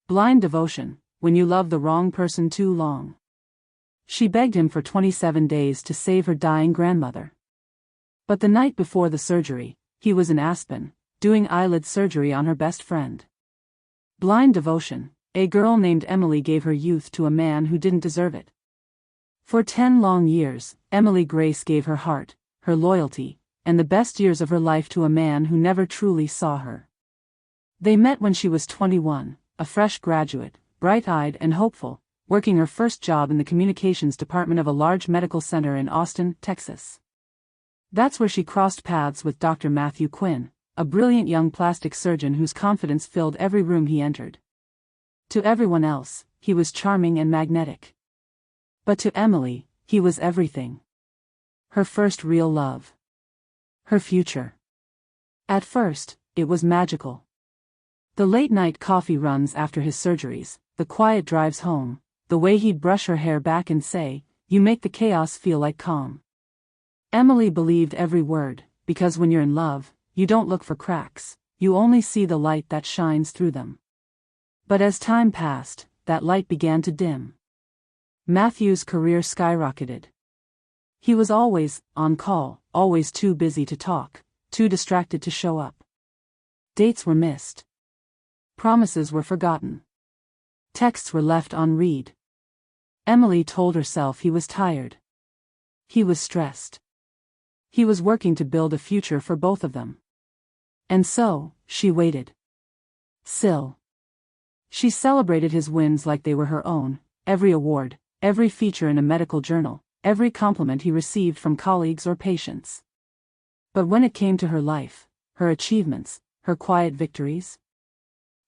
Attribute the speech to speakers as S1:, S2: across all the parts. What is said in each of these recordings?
S1: Blind devotion, when you love the wrong person too long. She begged him for 27 days to save her dying grandmother. But the night before the surgery, he was in Aspen, doing eyelid surgery on her best friend. Blind devotion, a girl named Emily gave her youth to a man who didn't deserve it. For 10 long years, Emily Grace gave her heart, her loyalty, and the best years of her life to a man who never truly saw her. They met when she was 21, a fresh graduate, bright-eyed and hopeful, working her first job in the communications department of a large medical center in Austin, Texas. That's where she crossed paths with Dr. Matthew Quinn, a brilliant young plastic surgeon whose confidence filled every room he entered. To everyone else, he was charming and magnetic. But to Emily, he was everything. Her first real love. Her future. At first, it was magical. The late-night coffee runs after his surgeries, the quiet drives home, the way he'd brush her hair back and say, "You make the chaos feel like calm." Emily believed every word, because when you're in love, you don't look for cracks, you only see the light that shines through them. But as time passed, that light began to dim. Matthew's career skyrocketed. He was always on call, always too busy to talk, too distracted to show up. Dates were missed. Promises were forgotten. Texts were left unread. Emily told herself he was tired. He was stressed. He was working to build a future for both of them. And so, she waited. Still. She celebrated his wins like they were her own, every award, every feature in a medical journal, every compliment he received from colleagues or patients. But when it came to her life, her achievements, her quiet victories,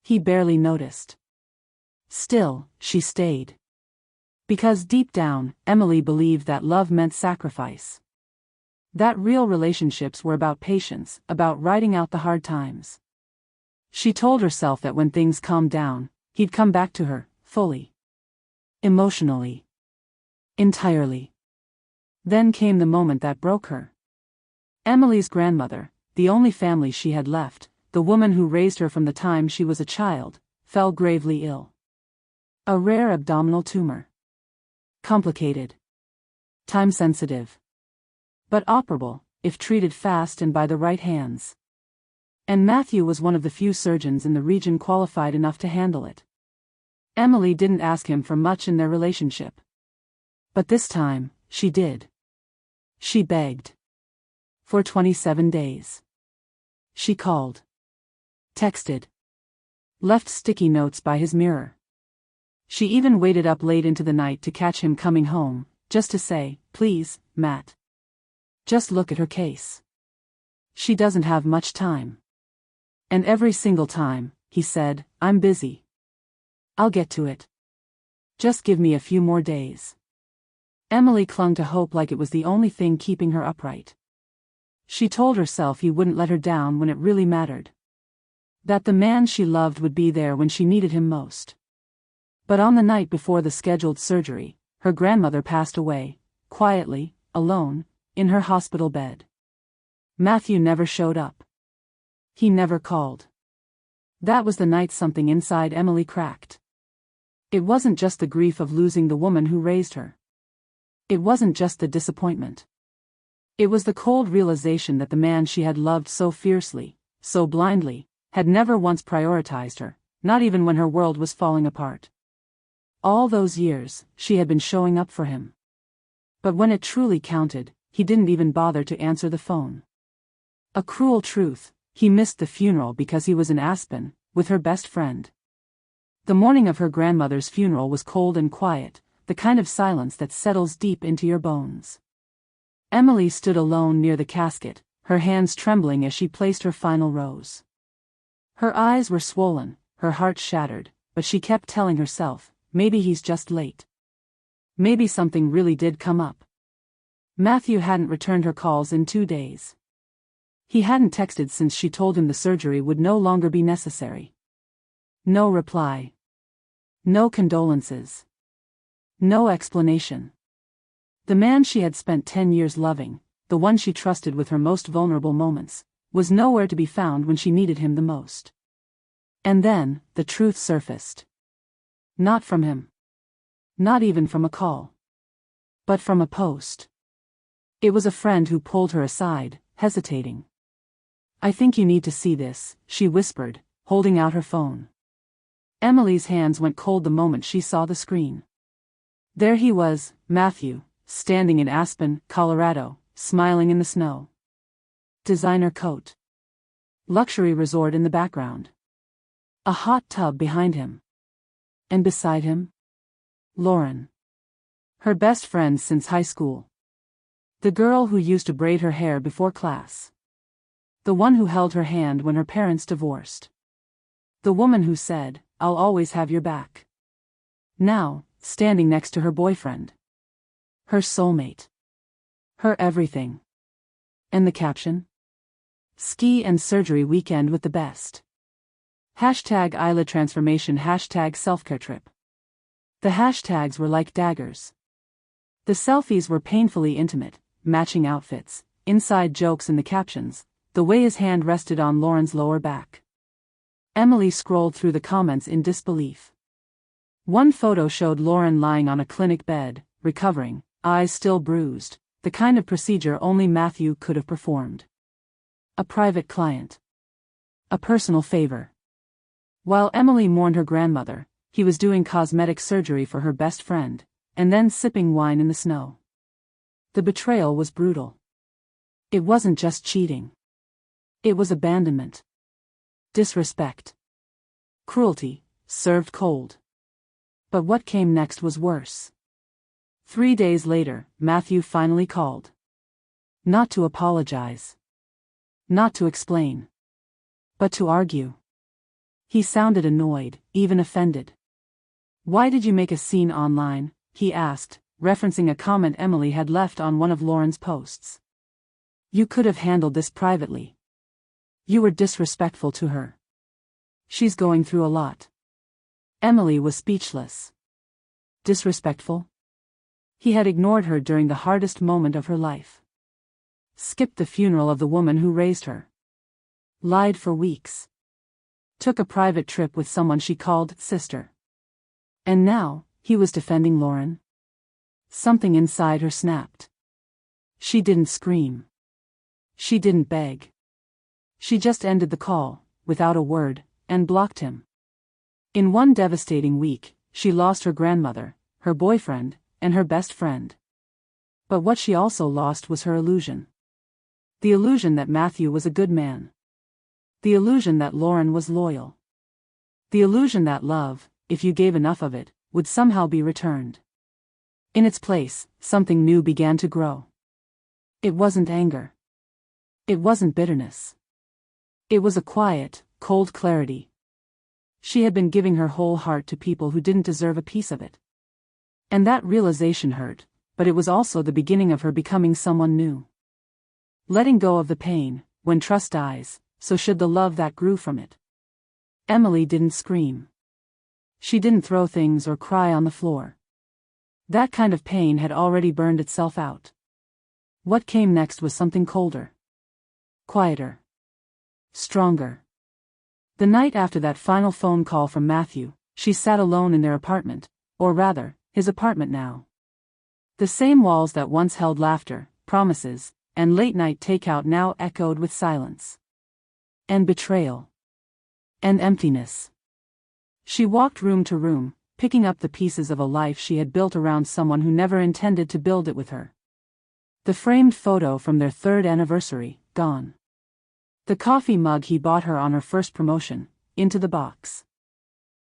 S1: he barely noticed. Still, she stayed. Because deep down, Emily believed that love meant sacrifice. That real relationships were about patience, about riding out the hard times. She told herself that when things calmed down, he'd come back to her, fully. Emotionally. Entirely. Then came the moment that broke her. Emily's grandmother, the only family she had left, the woman who raised her from the time she was a child, fell gravely ill. A rare abdominal tumor. Complicated. Time-sensitive. But operable, if treated fast and by the right hands. And Matthew was one of the few surgeons in the region qualified enough to handle it. Emily didn't ask him for much in their relationship. But this time, she did. She begged. For 27 days. She called. Texted. Left sticky notes by his mirror. She even waited up late into the night to catch him coming home, just to say, "Please, Matt. Just look at her case. She doesn't have much time." And every single time, he said, "I'm busy. I'll get to it. Just give me a few more days." Emily clung to hope like it was the only thing keeping her upright. She told herself he wouldn't let her down when it really mattered. That the man she loved would be there when she needed him most. But on the night before the scheduled surgery, her grandmother passed away, quietly, alone, in her hospital bed. Matthew never showed up. He never called. That was the night something inside Emily cracked. It wasn't just the grief of losing the woman who raised her. It wasn't just the disappointment. It was the cold realization that the man she had loved so fiercely, so blindly, had never once prioritized her, not even when her world was falling apart. All those years, she had been showing up for him. But when it truly counted, he didn't even bother to answer the phone. A cruel truth, he missed the funeral because he was in Aspen, with her best friend. The morning of her grandmother's funeral was cold and quiet, the kind of silence that settles deep into your bones. Emily stood alone near the casket, her hands trembling as she placed her final rose. Her eyes were swollen, her heart shattered, but she kept telling herself, maybe he's just late. Maybe something really did come up. Matthew hadn't returned her calls in 2 days. He hadn't texted since she told him the surgery would no longer be necessary. No reply. No condolences. No explanation. The man she had spent 10 years loving, the one she trusted with her most vulnerable moments, was nowhere to be found when she needed him the most. And then, the truth surfaced. Not from him. Not even from a call. But from a post. It was a friend who pulled her aside, hesitating. "I think you need to see this," she whispered, holding out her phone. Emily's hands went cold the moment she saw the screen. There he was, Matthew, standing in Aspen, Colorado, smiling in the snow. Designer coat. Luxury resort in the background. A hot tub behind him. And beside him? Lauren. Her best friend since high school. The girl who used to braid her hair before class. The one who held her hand when her parents divorced. The woman who said, "I'll always have your back." Now, standing next to her boyfriend. Her soulmate. Her everything. And the caption? Ski and surgery weekend with the best. Hashtag eyelid transformation, hashtag self-care trip. The hashtags were like daggers. The selfies were painfully intimate, matching outfits, inside jokes in the captions, the way his hand rested on Lauren's lower back. Emily scrolled through the comments in disbelief. One photo showed Lauren lying on a clinic bed, recovering, eyes still bruised, the kind of procedure only Matthew could have performed. A private client. A personal favor. While Emily mourned her grandmother, he was doing cosmetic surgery for her best friend, and then sipping wine in the snow. The betrayal was brutal. It wasn't just cheating. It was abandonment. Disrespect. Cruelty, served cold. But what came next was worse. 3 days later, Matthew finally called. Not to apologize. Not to explain. But to argue. He sounded annoyed, even offended. "Why did you make a scene online?" he asked, referencing a comment Emily had left on one of Lauren's posts. "You could have handled this privately. You were disrespectful to her. She's going through a lot." Emily was speechless. Disrespectful? He had ignored her during the hardest moment of her life. Skipped the funeral of the woman who raised her. Lied for weeks. Took a private trip with someone she called sister. And now, he was defending Lauren? Something inside her snapped. She didn't scream. She didn't beg. She just ended the call, without a word, and blocked him. In one devastating week, she lost her grandmother, her boyfriend, and her best friend. But what she also lost was her illusion. The illusion that Matthew was a good man. The illusion that Lauren was loyal. The illusion that love, if you gave enough of it, would somehow be returned. In its place, something new began to grow. It wasn't anger. It wasn't bitterness. It was a quiet, cold clarity. She had been giving her whole heart to people who didn't deserve a piece of it. And that realization hurt, but it was also the beginning of her becoming someone new. Letting go of the pain, when trust dies, so should the love that grew from it. Emily didn't scream. She didn't throw things or cry on the floor. That kind of pain had already burned itself out. What came next was something colder. Quieter. Stronger. The night after that final phone call from Matthew, she sat alone in their apartment, or rather, his apartment now. The same walls that once held laughter, promises, and late-night takeout now echoed with silence. And betrayal. And emptiness. She walked room to room, picking up the pieces of a life she had built around someone who never intended to build it with her. The framed photo from their 3rd anniversary, gone. The coffee mug he bought her on her first promotion, into the box.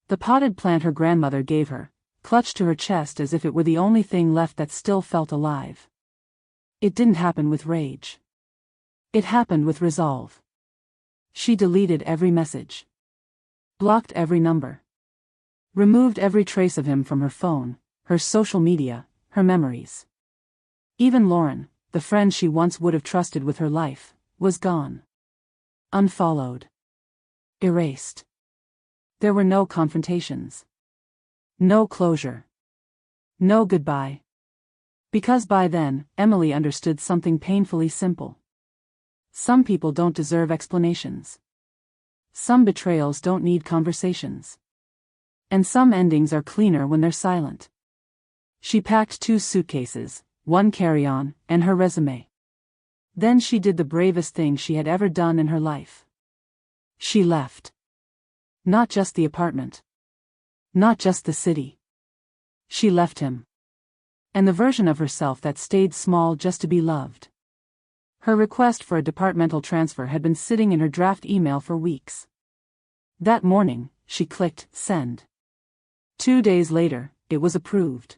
S1: The potted plant her grandmother gave her, clutched to her chest as if it were the only thing left that still felt alive. It didn't happen with rage. It happened with resolve. She deleted every message. Blocked every number. Removed every trace of him from her phone, her social media, her memories. Even Lauren, the friend she once would have trusted with her life, was gone. Unfollowed. Erased. There were no confrontations. No closure. No goodbye. Because by then, Emily understood something painfully simple. Some people don't deserve explanations. Some betrayals don't need conversations. And some endings are cleaner when they're silent. She packed 2 suitcases, 1 carry-on, and her resume. Then she did the bravest thing she had ever done in her life. She left. Not just the apartment. Not just the city. She left him. And the version of herself that stayed small just to be loved. Her request for a departmental transfer had been sitting in her draft email for weeks. That morning, she clicked send. 2 days later, it was approved.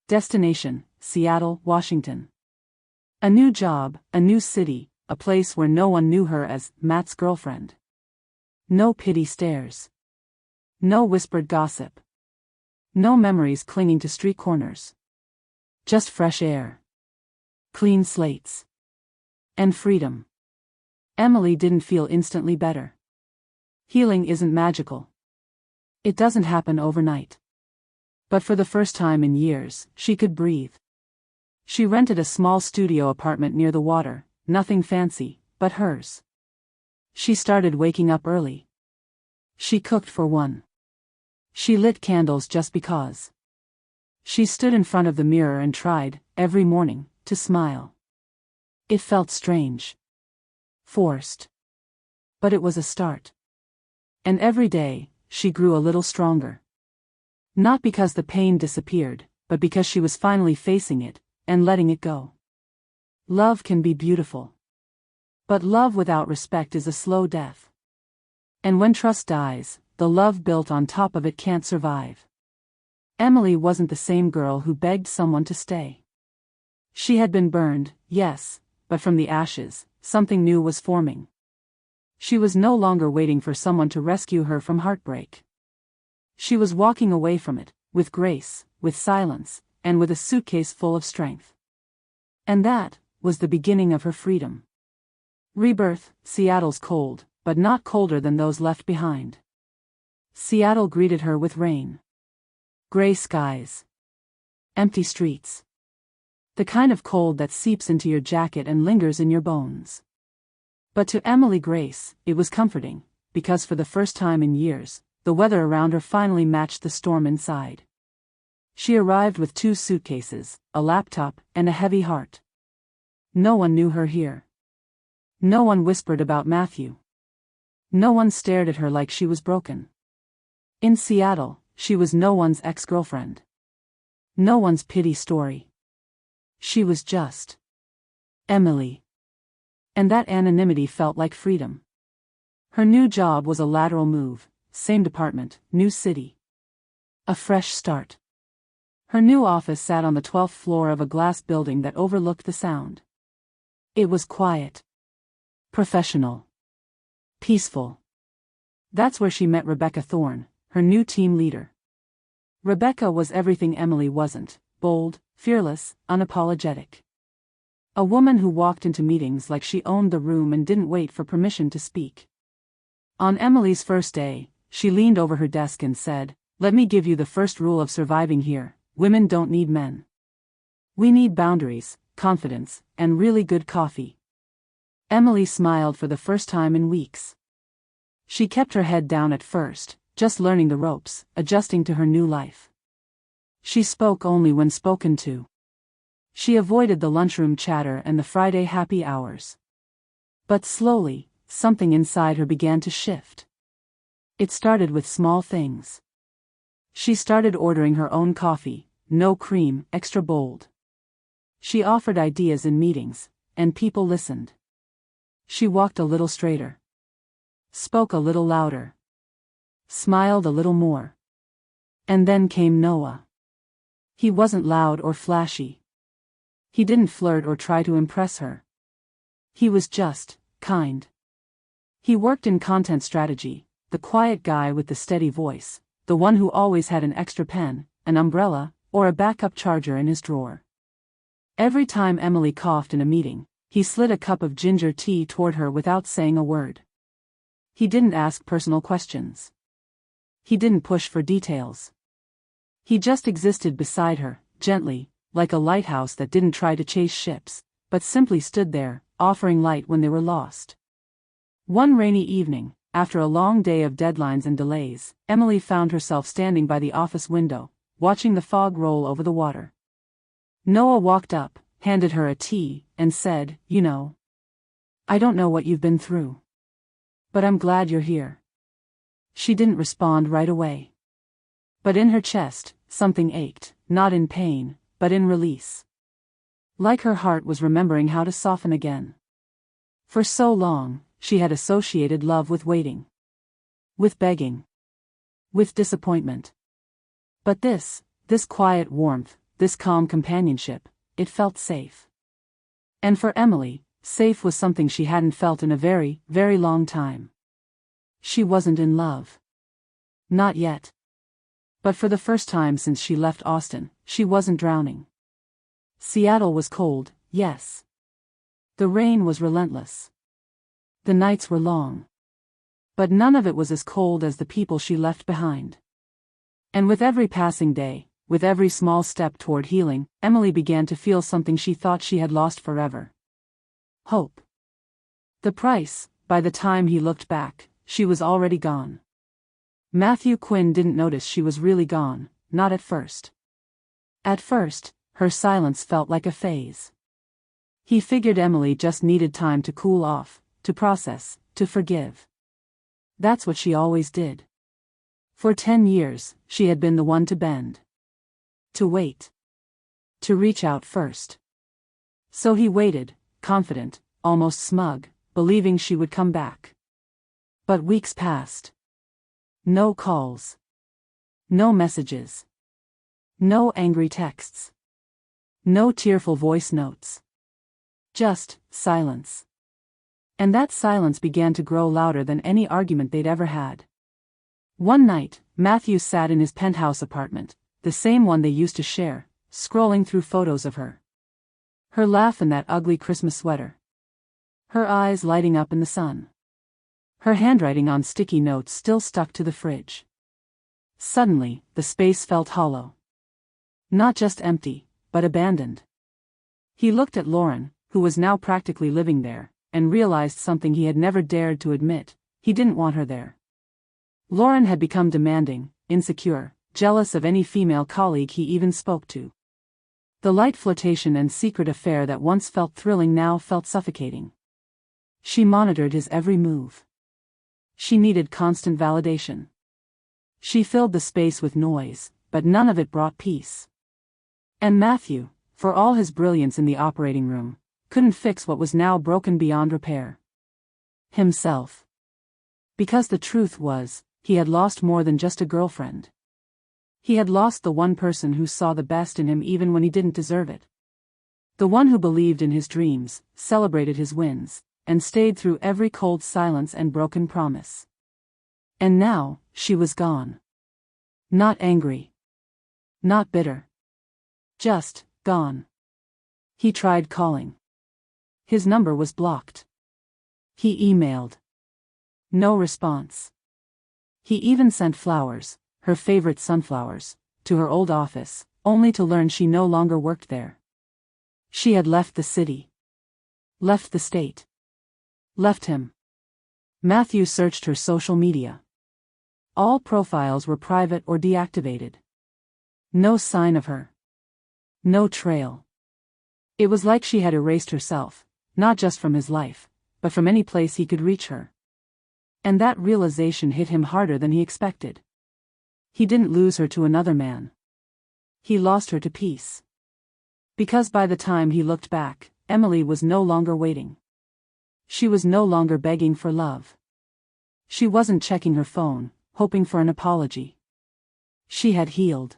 S1: Destination, Seattle, Washington. A new job, a new city, a place where no one knew her as Matt's girlfriend. No pity stares. No whispered gossip. No memories clinging to street corners. Just fresh air. Clean slates. And freedom. Emily didn't feel instantly better. Healing isn't magical. It doesn't happen overnight. But for the first time in years, she could breathe. She rented a small studio apartment near the water, nothing fancy, but hers. She started waking up early. She cooked for one. She lit candles just because. She stood in front of the mirror and tried, every morning, to smile. It felt strange. Forced. But it was a start. And every day, she grew a little stronger. Not because the pain disappeared, but because she was finally facing it, and letting it go. Love can be beautiful. But love without respect is a slow death. And when trust dies, the love built on top of it can't survive. Emily wasn't the same girl who begged someone to stay. She had been burned, yes, but from the ashes, something new was forming. She was no longer waiting for someone to rescue her from heartbreak. She was walking away from it, with grace, with silence, and with a suitcase full of strength. And that was the beginning of her freedom. Rebirth. Seattle's cold, but not colder than those left behind. Seattle greeted her with rain. Gray skies. Empty streets. The kind of cold that seeps into your jacket and lingers in your bones. But to Emily Grace, it was comforting, because for the first time in years, the weather around her finally matched the storm inside. She arrived with 2 suitcases, a laptop, and a heavy heart. No one knew her here. No one whispered about Matthew. No one stared at her like she was broken. In Seattle, she was no one's ex-girlfriend. No one's pity story. She was just Emily. And that anonymity felt like freedom. Her new job was a lateral move, same department, new city. A fresh start. Her new office sat on the 12th floor of a glass building that overlooked the sound. It was quiet. Professional. Peaceful. That's where she met Rebecca Thorne, her new team leader. Rebecca was everything Emily wasn't: bold, fearless, unapologetic. A woman who walked into meetings like she owned the room and didn't wait for permission to speak. On Emily's first day, she leaned over her desk and said, "Let me give you the first rule of surviving here: women don't need men. We need boundaries, confidence, and really good coffee." Emily smiled for the first time in weeks. She kept her head down at first, just learning the ropes, adjusting to her new life. She spoke only when spoken to. She avoided the lunchroom chatter and the Friday happy hours. But slowly, something inside her began to shift. It started with small things. She started ordering her own coffee, no cream, extra bold. She offered ideas in meetings, and people listened. She walked a little straighter. Spoke a little louder. Smiled a little more. And then came Noah. He wasn't loud or flashy. He didn't flirt or try to impress her. He was just kind. He worked in content strategy, the quiet guy with the steady voice, the one who always had an extra pen, an umbrella, or a backup charger in his drawer. Every time Emily coughed in a meeting, he slid a cup of ginger tea toward her without saying a word. He didn't ask personal questions. He didn't push for details. He just existed beside her, gently, like a lighthouse that didn't try to chase ships, but simply stood there, offering light when they were lost. One rainy evening, after a long day of deadlines and delays, Emily found herself standing by the office window, watching the fog roll over the water. Noah walked up, handed her a tea, and said, "You know, I don't know what you've been through, but I'm glad you're here." She didn't respond right away. But in her chest, something ached, not in pain, but in release. Like her heart was remembering how to soften again. For so long, she had associated love with waiting, with begging, with disappointment. But this quiet warmth, this calm companionship, it felt safe. And for Emily, safe was something she hadn't felt in a very, very long time. She wasn't in love. Not yet. But for the first time since she left Austin, she wasn't drowning. Seattle was cold, yes. The rain was relentless. The nights were long. But none of it was as cold as the people she left behind. And with every passing day, with every small step toward healing, Emily began to feel something she thought she had lost forever. Hope. The price, by the time he looked back, she was already gone. Matthew Quinn didn't notice she was really gone, not at first. At first, her silence felt like a phase. He figured Emily just needed time to cool off, to process, to forgive. That's what she always did. For 10 years, she had been the one to bend. To wait. To reach out first. So he waited, confident, almost smug, believing she would come back. But weeks passed. No calls. No messages. No angry texts. No tearful voice notes. Just silence. And that silence began to grow louder than any argument they'd ever had. One night, Matthew sat in his penthouse apartment, the same one they used to share, scrolling through photos of her. Her laugh in that ugly Christmas sweater. Her eyes lighting up in the sun. Her handwriting on sticky notes still stuck to the fridge. Suddenly, the space felt hollow. Not just empty, but abandoned. He looked at Lauren, who was now practically living there, and realized something he had never dared to admit: he didn't want her there. Lauren had become demanding, insecure, jealous of any female colleague he even spoke to. The light flirtation and secret affair that once felt thrilling now felt suffocating. She monitored his every move. She needed constant validation. She filled the space with noise, but none of it brought peace. And Matthew, for all his brilliance in the operating room, couldn't fix what was now broken beyond repair. Himself. Because the truth was, he had lost more than just a girlfriend. He had lost the one person who saw the best in him even when he didn't deserve it. The one who believed in his dreams, celebrated his wins, and stayed through every cold silence and broken promise. And now, she was gone. Not angry. Not bitter. Just gone. He tried calling. His number was blocked. He emailed. No response. He even sent flowers, her favorite sunflowers, to her old office, only to learn she no longer worked there. She had left the city. Left the state. Left him. Matthew searched her social media. All profiles were private or deactivated. No sign of her. No trail. It was like she had erased herself, not just from his life, but from any place he could reach her. And that realization hit him harder than he expected. He didn't lose her to another man. He lost her to peace. Because by the time he looked back, Emily was no longer waiting. She was no longer begging for love. She wasn't checking her phone, hoping for an apology. She had healed.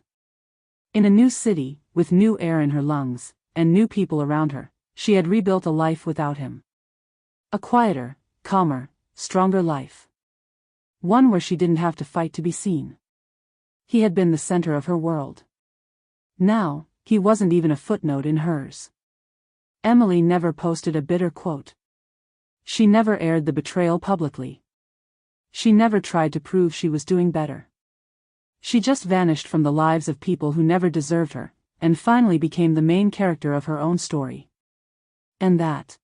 S1: In a new city, with new air in her lungs, and new people around her, she had rebuilt a life without him. A quieter, calmer, stronger life. One where she didn't have to fight to be seen. He had been the center of her world. Now, he wasn't even a footnote in hers. Emily never posted a bitter quote. She never aired the betrayal publicly. She never tried to prove she was doing better. She just vanished from the lives of people who never deserved her, and finally became the main character of her own story. And that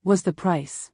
S1: was the price.